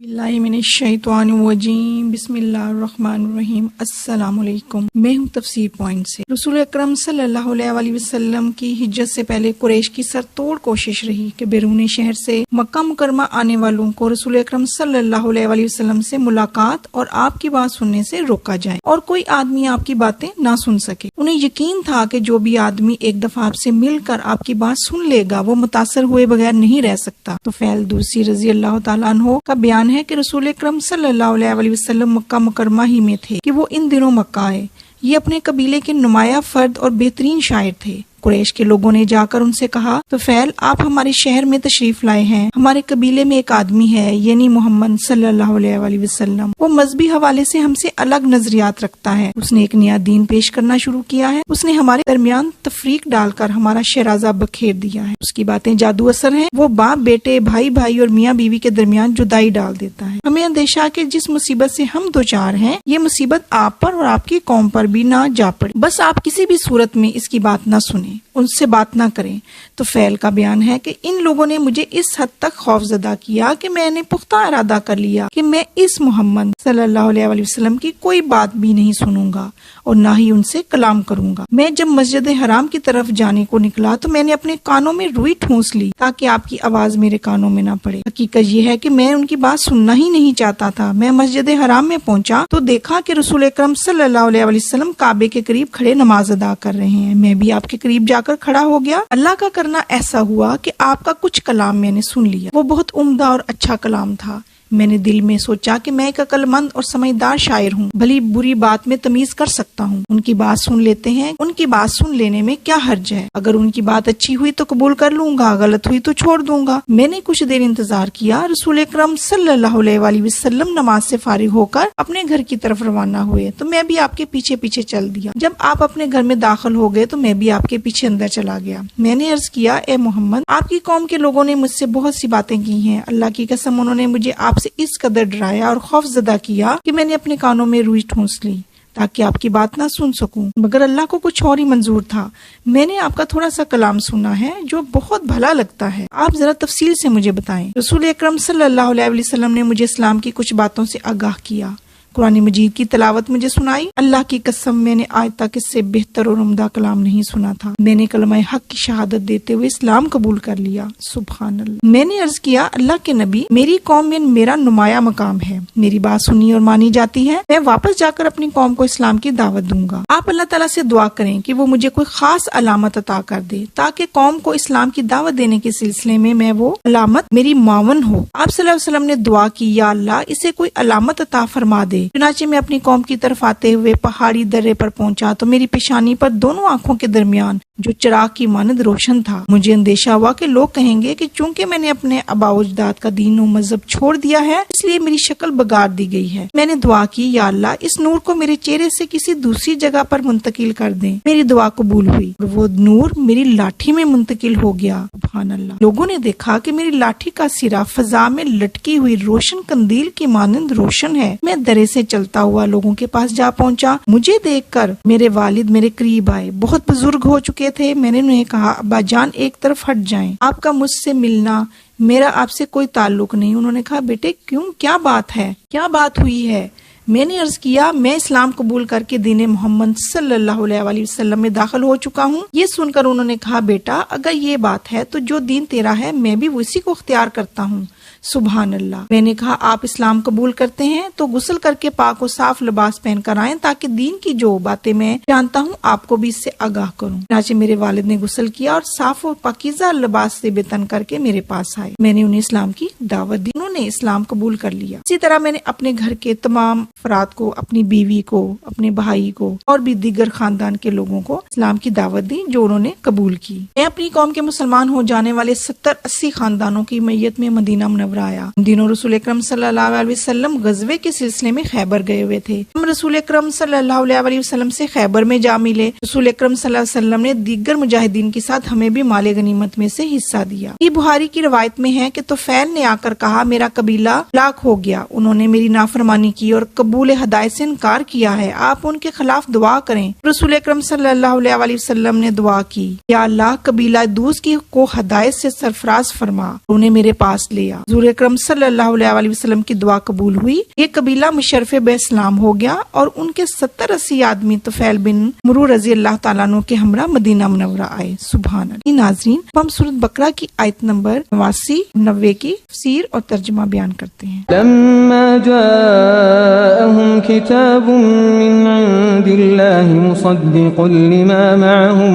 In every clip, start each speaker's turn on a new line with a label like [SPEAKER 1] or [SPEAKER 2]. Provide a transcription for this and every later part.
[SPEAKER 1] اللہ من الشیطان الرجیم بسم اللہ الرحمن الرحیم۔ السلام علیکم، میں ہوں تفسیر پوائنٹ سے۔ رسول اکرم صلی اللہ علیہ وسلم کی ہجرت سے پہلے قریش کی سر توڑ کوشش رہی کہ بیرون شہر سے مکہ مکرمہ آنے والوں کو رسول اکرم صلی اللہ علیہ وسلم سے ملاقات اور آپ کی بات سننے سے روکا جائے اور کوئی آدمی آپ کی باتیں نہ سن سکے۔ انہیں یقین تھا کہ جو بھی آدمی ایک دفعہ آپ سے مل کر آپ کی بات سن لے گا وہ متاثر ہوئے بغیر نہیں رہ سکتا۔ تو فیل دوسی رضی اللہ تعالیٰ عنہ کا بیان ہے کہ رسول اکرم صلی اللہ علیہ وسلم مکہ مکرمہ ہی میں تھے کہ وہ ان دنوں مکہ آئے۔ یہ اپنے قبیلے کے نمایاں فرد اور بہترین شاعر تھے۔ قریش کے لوگوں نے جا کر ان سے کہا، تو فیل آپ ہمارے شہر میں تشریف لائے ہیں، ہمارے قبیلے میں ایک آدمی ہے یعنی محمد صلی اللہ علیہ وسلم، وہ مذہبی حوالے سے ہم سے الگ نظریات رکھتا ہے، اس نے ایک نیا دین پیش کرنا شروع کیا ہے، اس نے ہمارے درمیان تفریق ڈال کر ہمارا شیرازہ بکھیر دیا ہے، اس کی باتیں جادو اثر ہیں، وہ باپ بیٹے بھائی بھائی اور میاں بیوی کے درمیان جدائی ڈال دیتا ہے۔ ہمیں اندیشہ کہ جس مصیبت سے ہم دوچار ہیں یہ مصیبت آپ پر اور آپ کی قوم پر بھی نہ جا پڑے، بس آپ کسی بھی صورت میں اس کی بات نہ سنیں، ان سے بات نہ کریں۔ تو فیل کا بیان ہے کہ ان لوگوں نے مجھے اس حد تک خوف زدہ کیا کہ میں نے پختہ ارادہ کر لیا کہ میں اس محمد صلی اللہ علیہ وسلم کی کوئی بات بھی نہیں سنوں گا اور نہ ہی ان سے کلام کروں گا۔ میں جب مسجد حرام کی طرف جانے کو نکلا تو میں نے اپنے کانوں میں روئی ٹھونس لی تاکہ آپ کی آواز میرے کانوں میں نہ پڑے۔ حقیقت یہ ہے کہ میں ان کی بات سننا ہی نہیں چاہتا تھا۔ میں مسجد حرام میں پہنچا تو دیکھا کہ رسول اکرم صلی اللہ علیہ وسلم کعبے کے قریب کھڑے نماز ادا کر رہے ہیں۔ میں بھی آپ کے قریب جا کر کھڑا ہو گیا۔ اللہ کا کرنا ایسا ہوا کہ آپ کا کچھ کلام میں نے سن لیا، وہ بہت عمدہ اور اچھا کلام تھا۔ میں نے دل میں سوچا کہ میں ایک عقل مند اور سمجھدار شاعر ہوں، بھلی بری بات میں تمیز کر سکتا ہوں۔ ان کی بات سن لیتے ہیں، ان کی بات سن لینے میں کیا حرج ہے؟ اگر ان کی بات اچھی ہوئی تو قبول کر لوں گا، غلط ہوئی تو چھوڑ دوں گا۔ میں نے کچھ دیر انتظار کیا۔ رسول اکرم صلی اللہ علیہ وسلم نماز سے فارغ ہو کر اپنے گھر کی طرف روانہ ہوئے تو میں بھی آپ کے پیچھے پیچھے چل دیا۔ جب آپ اپنے گھر میں داخل ہو گئے تو میں بھی آپ کے پیچھے اندر چلا گیا۔ میں نے عرض کیا، اے محمد، آپ کی قوم کے لوگوں نے مجھ سے بہت سی باتیں کی ہیں، اللہ کی قسم انہوں نے مجھے آپ سے اس قدر ڈرایا اور خوف زدہ کیا کہ میں نے اپنے کانوں میں روئی ٹھونس لی تاکہ آپ کی بات نہ سن سکوں، مگر اللہ کو کچھ اور ہی منظور تھا۔ میں نے آپ کا تھوڑا سا کلام سنا ہے جو بہت بھلا لگتا ہے، آپ ذرا تفصیل سے مجھے بتائیں۔ رسول اکرم صلی اللہ علیہ وسلم نے مجھے اسلام کی کچھ باتوں سے آگاہ کیا، قرآن مجید کی تلاوت مجھے سنائی۔ اللہ کی قسم میں نے آج تک اس سے بہتر اور عمدہ کلام نہیں سنا تھا۔ میں نے کلمہ حق کی شہادت دیتے ہوئے اسلام قبول کر لیا۔ سبحان اللہ۔ میں نے عرض کیا، اللہ کے نبی، میری قوم میں میرا نمایاں مقام ہے، میری بات سنی اور مانی جاتی ہے، میں واپس جا کر اپنی قوم کو اسلام کی دعوت دوں گا۔ آپ اللہ تعالیٰ سے دعا کریں کہ وہ مجھے کوئی خاص علامت عطا کر دے تاکہ قوم کو اسلام کی دعوت دینے کے سلسلے میں وہ علامت میری معاون ہو۔ آپ صلی اللہ علیہ وسلم نے دعا کی، یا اللہ اسے کوئی علامت عطا فرما دے۔ چنانچہ میں اپنی قوم کی طرف آتے ہوئے پہاڑی درے پر پہنچا تو میری پیشانی پر دونوں آنکھوں کے درمیان جو چراغ کی مانند روشن تھا۔ مجھے اندیشہ ہوا کہ لوگ کہیں گے کہ چونکہ میں نے اپنے آباء و اجداد کا دین و مذہب چھوڑ دیا ہے اس لیے میری شکل بگاڑ دی گئی ہے۔ میں نے دعا کی، یا اللہ اس نور کو میرے چہرے سے کسی دوسری جگہ پر منتقل کر دیں۔ میری دعا قبول ہوئی اور وہ نور میری لاٹھی میں منتقل ہو گیا۔ سبحان اللہ۔ لوگوں نے دیکھا کہ میری لاٹھی کا سرا فضا میں لٹکی ہوئی روشن قندیل کی مانند روشن ہے۔ میں درے سے چلتا ہوا لوگوں کے پاس جا پہنچا۔ مجھے دیکھ کر میرے والد میرے قریب آئے، بہت بزرگ ہو چکے تھے۔ میں نے انہیں کہا، ابا جان ایک طرف ہٹ جائیں، آپ کا مجھ سے ملنا، میرا آپ سے کوئی تعلق نہیں۔ انہوں نے کہا، بیٹے کیوں، کیا بات ہے، کیا بات ہوئی ہے؟ میں نے عرض کیا، میں اسلام قبول کر کے دین محمد صلی اللہ علیہ وسلم میں داخل ہو چکا ہوں۔ یہ سن کر انہوں نے کہا، بیٹا اگر یہ بات ہے تو جو دین تیرا ہے میں بھی اسی کو اختیار کرتا ہوں۔ سبحان اللہ۔ میں نے کہا، آپ اسلام قبول کرتے ہیں تو غسل کر کے پاک و صاف لباس پہن کر آئیں تاکہ دین کی جو باتیں میں جانتا ہوں آپ کو بھی اس سے آگاہ کروں۔ چنانچہ میرے والد نے غسل کیا اور صاف و پاکیزہ لباس سے بے تن کر کے میرے پاس آئے۔ میں نے انہیں اسلام کی دعوت دی، انہوں نے اسلام قبول کر لیا۔ اسی طرح میں نے اپنے گھر کے تمام افراد کو، اپنی بیوی کو، اپنے بھائی کو اور بھی دیگر خاندان کے لوگوں کو اسلام کی دعوت دی جو انہوں نے قبول کی۔ میں اپنی قوم کے مسلمان ہو جانے والے 70-80 خاندانوں کی میت میں مدینہ آیا۔ ان دنوں رسول اکرم صلی اللہ علیہ وسلم غزوے کے سلسلے میں خیبر گئے ہوئے تھے۔ ہم رسول اکرم صلی اللہ علیہ وسلم سے خیبر میں جا ملے۔ رسول اکرم صلی اللہ علیہ وسلم نے دیگر مجاہدین کے ساتھ ہمیں بھی مال غنیمت میں سے حصہ دیا۔ یہ بخاری کی روایت میں ہے کہ طفیل نے آ کر کہا، میرا قبیلہ ہلاک ہو گیا، انہوں نے میری نافرمانی کی اور قبول ہدایت سے انکار کیا ہے، آپ ان کے خلاف دعا کریں۔ رسول اکرم صلی اللہ علیہ وسلم نے دعا کی، یا اللہ قبیلہ دوس کی کو ہدایت سے سرفراز فرما، انہیں میرے پاس لیا۔ حضور حضور اکرم صلی اللہ علیہ وسلم کی دعا قبول ہوئی. یہ قبیلہ مشرف بے اسلام ہو گیا اور ان کے 70-80 آدمی طفیل بن مرو رضی اللہ تعالیٰ عنہ کے ہمراہ مدینہ منورہ آئے. سبحان اللہ. ناظرین، ہم سورۃ بقرہ کی آیت نمبر 89-90 کی تفسیر اور ترجمہ بیان کرتے ہیں.
[SPEAKER 2] لما جاءهم كتاب من عند الله مصدق لما معهم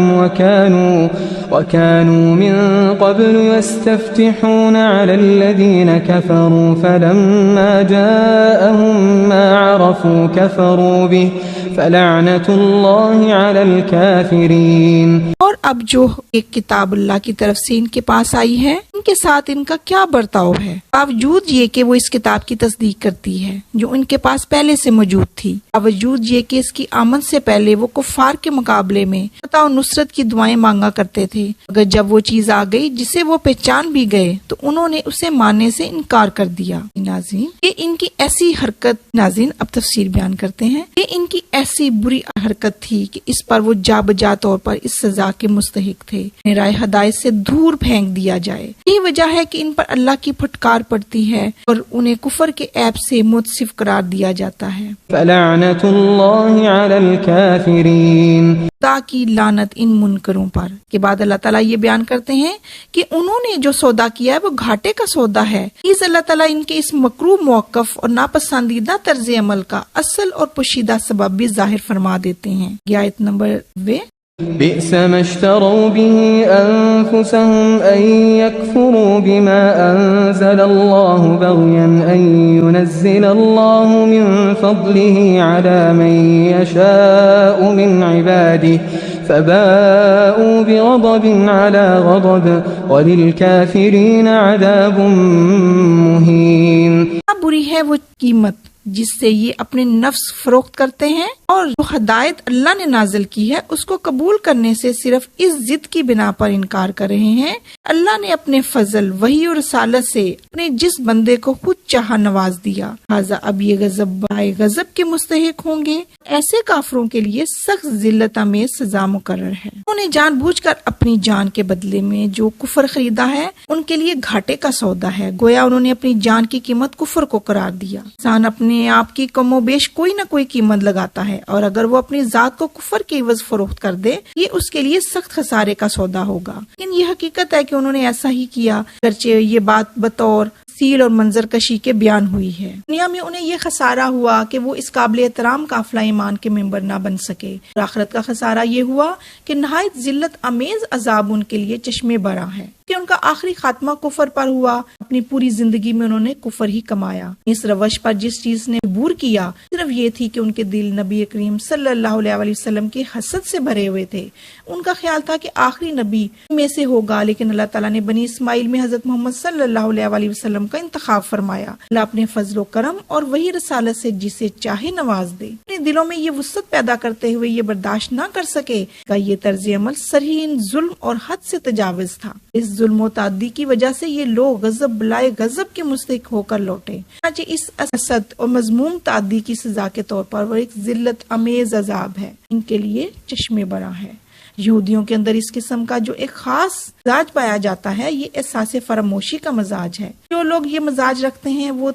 [SPEAKER 2] وكانوا من قبل يستفتحون على الذين كفروا فلما جاءهم ما عرفوا كفروا به فلعنة الله على الكافرين.
[SPEAKER 1] اور اب جو ایک کتاب اللہ کی طرف سے ان کے پاس آئی ہے، ان کے ساتھ ان کا کیا برتاؤ ہے، باوجود یہ کہ وہ اس کتاب کی تصدیق کرتی ہے جو ان کے پاس پہلے سے موجود تھی، باوجود یہ کہ اس کی آمد سے پہلے وہ کفار کے مقابلے میں فتح و نصرت کی دعائیں مانگا کرتے تھے. اگر جب وہ چیز آ گئی جسے وہ پہچان بھی گئے تو انہوں نے اسے ماننے سے انکار کر دیا. ناظرین، یہ ان کی ایسی حرکت، ناظرین اب تفسیر بیان کرتے ہیں، یہ ان کی ایسی بری حرکت تھی کہ اس پر وہ جا بجا طور پر اس سزا کے مستحق تھے. رائے ہدایت سے دور پھینک دیا جائے. یہی وجہ ہے کہ ان پر اللہ کی پھٹکار پڑتی ہے اور انہیں کفر کے عیب سے متصف قرار دیا جاتا ہے.
[SPEAKER 2] فلعنة الله على الكافرين.
[SPEAKER 1] خدا کی لعنت ان منکروں پر. کے بعد اللہ تعالیٰ یہ بیان کرتے ہیں کہ انہوں نے جو سودا کیا ہے وہ گھاٹے کا سودا ہے. اس اللہ تعالیٰ ان کے اس مکروہ موقف اور ناپسندیدہ طرز عمل کا اصل اور پوشیدہ سبب بھی ظاہر فرما دیتے ہیں. یہ آیت نمبر 90.
[SPEAKER 2] بئس ما اشتروا به أنفسهم أن يكفروا بما أنزل الله بغيا أن ينزل الله من فضله على من يشاء من عباده فباءوا بغضب على غضب وللكافرين عذاب مهين.
[SPEAKER 1] بری ہے وہ قیمت جس سے یہ اپنے نفس فروخت کرتے ہیں، اور جو ہدایت اللہ نے نازل کی ہے اس کو قبول کرنے سے صرف اس ضد کی بنا پر انکار کر رہے ہیں. اللہ نے اپنے فضل، وحی اور رسالت سے اپنے جس بندے کو خود چاہا نواز دیا، لہٰذا اب یہ غضب کے مستحق ہوں گے. ایسے کافروں کے لیے سخت ذلت آمیز سزا مقرر ہے. انہوں نے جان بوجھ کر اپنی جان کے بدلے میں جو کفر خریدا ہے ان کے لیے گھاٹے کا سودا ہے. گویا انہوں نے اپنی جان کی قیمت کفر کو قرار دیا. انسان اپنے آپ کی کم و بیش کوئی نہ کوئی قیمت لگاتا ہے، اور اگر وہ اپنی ذات کو کفر کے عوض فروخت کر دے یہ اس کے لیے سخت خسارے کا سودا ہوگا. لیکن یہ حقیقت ہے کہ انہوں نے ایسا ہی کیا، گرچہ یہ بات بطور تفصیل اور منظر کشی کے بیان ہوئی ہے. دنیا میں انہیں یہ خسارہ ہوا کہ وہ اس قابل احترام قافلہ ایمان کے ممبر نہ بن سکے، اور آخرت کا خسارہ یہ ہوا کہ نہایت ذلت آمیز عذاب ان کے لیے چشمے برآں ہے کہ ان کا آخری خاتمہ کفر پر ہوا. اپنی پوری زندگی میں انہوں نے کفر ہی کمایا. اس روش پر جس چیز نے عبور کیا صرف یہ تھی کہ ان کے دل نبی کریم صلی اللہ علیہ وسلم کے حسد سے بھرے ہوئے تھے. ان کا خیال تھا کہ آخری نبی میں سے ہوگا، لیکن اللہ تعالیٰ نے بنی اسماعیل میں حضرت محمد صلی اللہ علیہ وسلم کا انتخاب فرمایا. اللہ اپنے فضل و کرم اور وہی رسالت سے جسے چاہے نواز دے. اپنے دلوں میں یہ وسعت پیدا کرتے ہوئے یہ برداشت نہ کر سکے کہ یہ طرز عمل صریح ظلم اور حد سے تجاوز تھا. اس ظلم و تعدی کی وجہ سے یہ لوگ غضب بلائے غضب کے مستحق ہو کر لوٹے. چنانچہ اس حسد اور مذموم تعدی کی سزا کے طور پر وہ ایک ذلت آمیز عذاب ہے، ان کے لیے چشمے برآں ہے. یہودیوں کے اندر اس قسم کا جو ایک خاص مزاج پایا جاتا ہے یہ احساس فراموشی کا مزاج ہے. جو لوگ یہ مزاج رکھتے ہیں وہ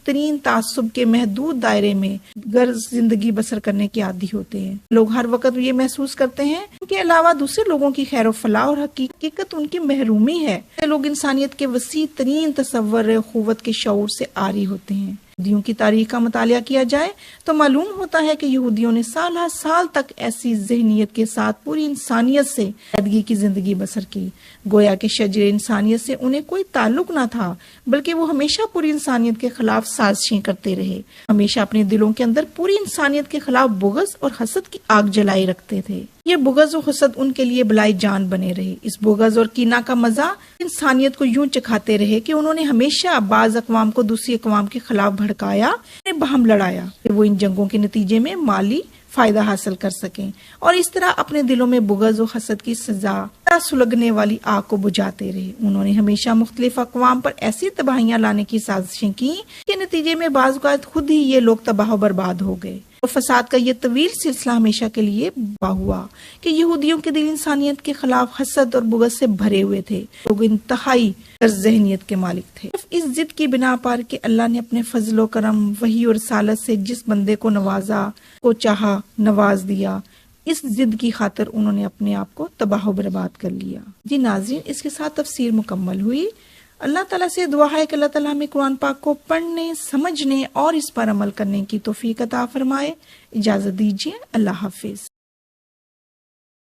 [SPEAKER 1] ترین تعصب کے محدود دائرے میں غرض زندگی بسر کرنے کے عادی ہوتے ہیں. لوگ ہر وقت یہ محسوس کرتے ہیں ان کے علاوہ دوسرے لوگوں کی خیر و فلاح اور حقیقت ان کی محرومی ہے. لوگ انسانیت کے وسیع ترین تصور اخوت کے شعور سے عاری ہوتے ہیں. یہودیوں کی تاریخ کا مطالعہ کیا جائے تو معلوم ہوتا ہے کہ یہودیوں نے سال ہر سال تک ایسی ذہنیت کے ساتھ پوری انسانیت سے علیحدگی کی زندگی بسر کی، گویا کہ شجر انسانیت سے انہیں کوئی تعلق نہ تھا، بلکہ وہ ہمیشہ پوری انسانیت کے خلاف سازشیں کرتے رہے. ہمیشہ اپنے دلوں کے اندر پوری انسانیت کے خلاف بغض اور حسد کی آگ جلائے رکھتے تھے. یہ بغض و حسد ان کے لیے بلائے جان بنے رہے. اس بغض اور کینہ کا مزہ انسانیت کو یوں چکھاتے رہے کہ انہوں نے ہمیشہ بعض اقوام کو دوسری اقوام کے خلاف بھڑکایا، انہیں باہم لڑایا کہ وہ ان جنگوں کے نتیجے میں مالی فائدہ حاصل کر سکیں، اور اس طرح اپنے دلوں میں بغض و حسد کی سزا سلگنے والی آگ کو بجھاتے رہے. انہوں نے ہمیشہ مختلف اقوام پر ایسی تباہیاں لانے کی سازشیں کی کہ نتیجے میں بعض اوقات خود ہی یہ لوگ تباہ و برباد ہو گئے. اور فساد کا یہ طویل سلسلہ ہمیشہ کے لیے با ہوا کہ یہودیوں کے دل انسانیت کے خلاف حسد اور بغض سے بھرے ہوئے تھے. لوگ انتہائی ذہنیت کے مالک تھے. اس ضد کی بنا پر کہ اللہ نے اپنے فضل و کرم، وحی اور رسالت سے جس بندے کو نوازا، کو چاہا نواز دیا، اس ضد کی خاطر انہوں نے اپنے آپ کو تباہ و برباد کر لیا. جی ناظرین، اس کے ساتھ تفسیر مکمل ہوئی. اللہ تعالیٰ سے دعا ہے کہ اللہ تعالیٰ ہمیں قرآن پاک کو پڑھنے، سمجھنے اور اس پر عمل کرنے کی توفیق عطا فرمائے. اجازت دیجیے. اللہ حافظ.